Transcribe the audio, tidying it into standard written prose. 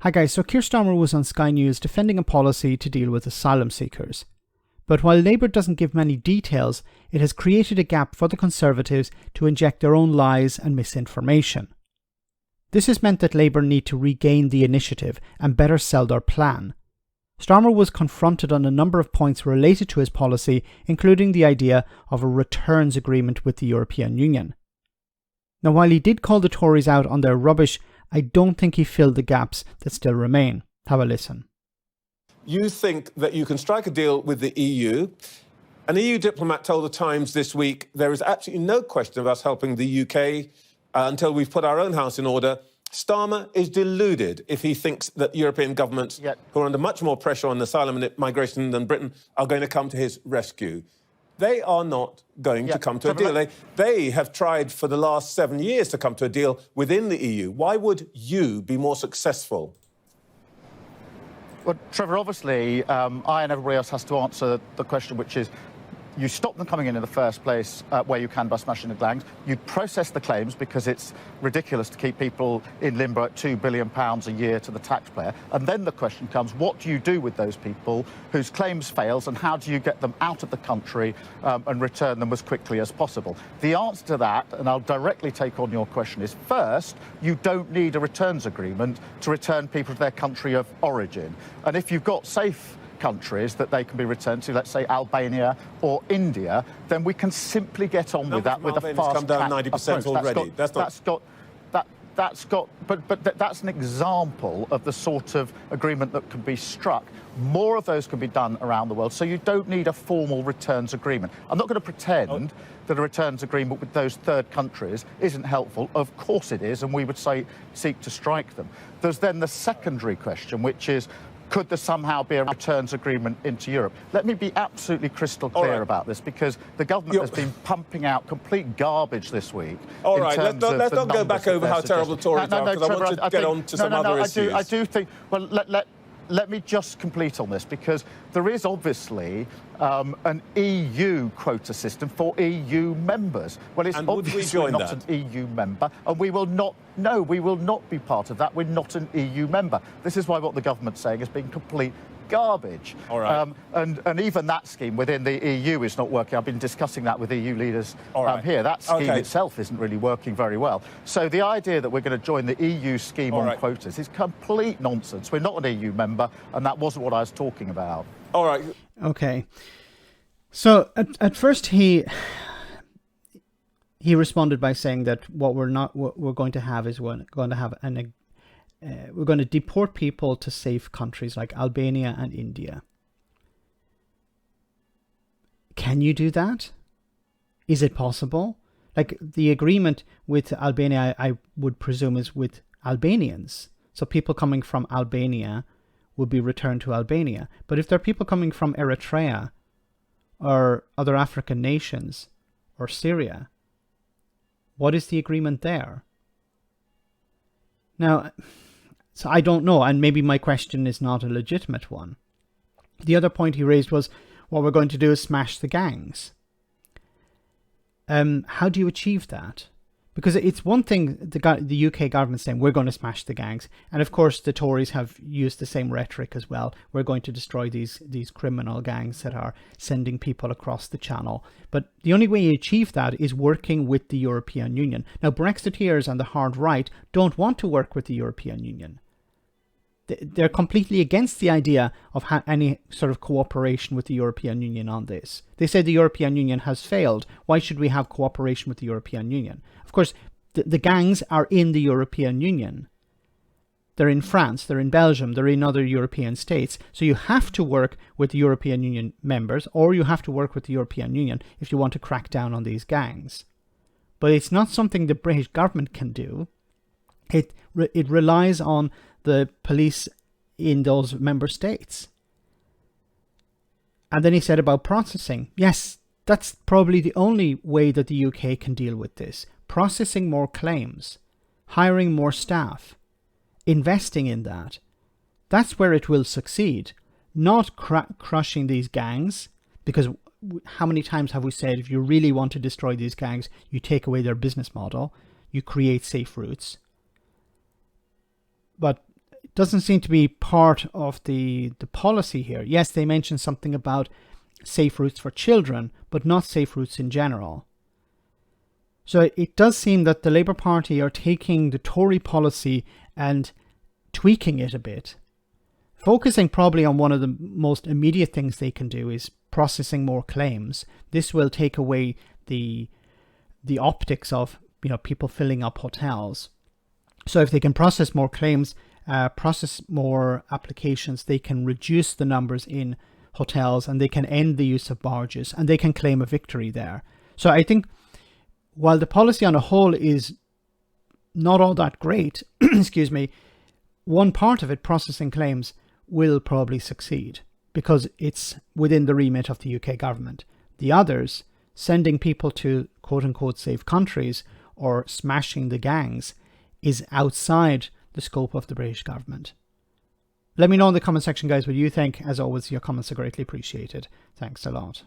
Hi guys, so Keir Starmer was on Sky News defending a policy to deal with asylum seekers. But while Labour doesn't give many details, it has created a gap for the Conservatives to inject their own lies and misinformation. This has meant that Labour need to regain the initiative and better sell their plan. Starmer was confronted on a number of points related to his policy, including the idea of a returns agreement with the European Union. Now, while he did call the Tories out on their rubbish, I don't think he filled the gaps that still remain. Have a listen. You think that you can strike a deal with the EU. An EU diplomat told the Times this week there is absolutely no question of us helping the UK until we've put our own house in order. Starmer is deluded if he thinks that European governments, who are under much more pressure on asylum and migration than Britain, are going to come to his rescue. They are not going to come to a deal. They have tried for the last 7 years to come to a deal within the EU. Why would you be more successful? Well, Trevor, obviously, I and everybody else has to answer the question, which is, you stop them coming in the first place where you can by smashing the gangs. You process the claims because it's ridiculous to keep people in limbo at £2 billion a year to the taxpayer. And then the question comes, what do you do with those people whose claims fails, and how do you get them out of the country and return them as quickly as possible? The answer to that, and I'll directly take on your question, is first, you don't need a returns agreement to return people to their country of origin. And if you've got safe countries that they can be returned to, let's say Albania or India, then we can simply get on with that with a fast come down 90% already. That's an example of the sort of agreement that can be struck. More of those can be done around the world, so you don't need a formal returns agreement. I'm not going to pretend that a returns agreement with those third countries isn't helpful. Of course it is, and we would seek to strike them. There's then the secondary question, which is, could there somehow be a returns agreement into Europe? Let me be absolutely crystal clear about this, because the government has been pumping out complete garbage this week. All right, let's not go back over how terrible the Tories are, because I want to get on to some other issues. I do think, well, let me just complete on this, because there is obviously an EU quota system for EU members. Well, it's obviously not an EU member, and we will not be part of that. We're not an EU member. This is why what the government's saying has been complete garbage. All right. And even that scheme within the EU is not working. I've been discussing that with EU leaders here. That scheme itself isn't really working very well. So the idea that we're going to join the EU scheme on quotas is complete nonsense. We're not an EU member, and that wasn't what I was talking about. All right. Okay. So at first he responded by saying that what we're going to have is we're going to deport people to safe countries like Albania and India. Can you do that? Is it possible? Like, the agreement with Albania, I would presume, is with Albanians. So people coming from Albania would be returned to Albania. But if there are people coming from Eritrea or other African nations or Syria, what is the agreement there? Now, so I don't know, and maybe my question is not a legitimate one. The other point he raised was, what we're going to do is smash the gangs. How do you achieve that? Because it's one thing, the UK government saying, we're going to smash the gangs. And of course, the Tories have used the same rhetoric as well. We're going to destroy these criminal gangs that are sending people across the channel. But the only way you achieve that is working with the European Union. Now, Brexiteers and the hard right don't want to work with the European Union. They're completely against the idea of any sort of cooperation with the European Union on this. They say the European Union has failed. Why should we have cooperation with the European Union? Of course, the gangs are in the European Union. They're in France, they're in Belgium, they're in other European states. So you have to work with the European Union members, or you have to work with the European Union if you want to crack down on these gangs. But it's not something the British government can do. It relies on the police in those member states. And then he said about processing. Yes, that's probably the only way that the UK can deal with this. Processing more claims, hiring more staff, investing in that. That's where it will succeed. Not crushing these gangs, because how many times have we said, if you really want to destroy these gangs, you take away their business model, you create safe routes. But it doesn't seem to be part of the policy here. Yes, they mentioned something about safe routes for children, but not safe routes in general. So it does seem that the Labour Party are taking the Tory policy and tweaking it a bit, focusing probably on one of the most immediate things they can do is processing more claims. This will take away the optics of people filling up hotels. So if they can process more claims, process more applications, they can reduce the numbers in hotels and they can end the use of barges and they can claim a victory there. So I think while the policy on a whole is not all that great, excuse me, one part of it, processing claims, will probably succeed because it's within the remit of the UK government. The others, sending people to quote-unquote safe countries or smashing the gangs, is outside the scope of the British government. Let me know in the comment section, guys, what you think. As always, your comments are greatly appreciated. Thanks a lot.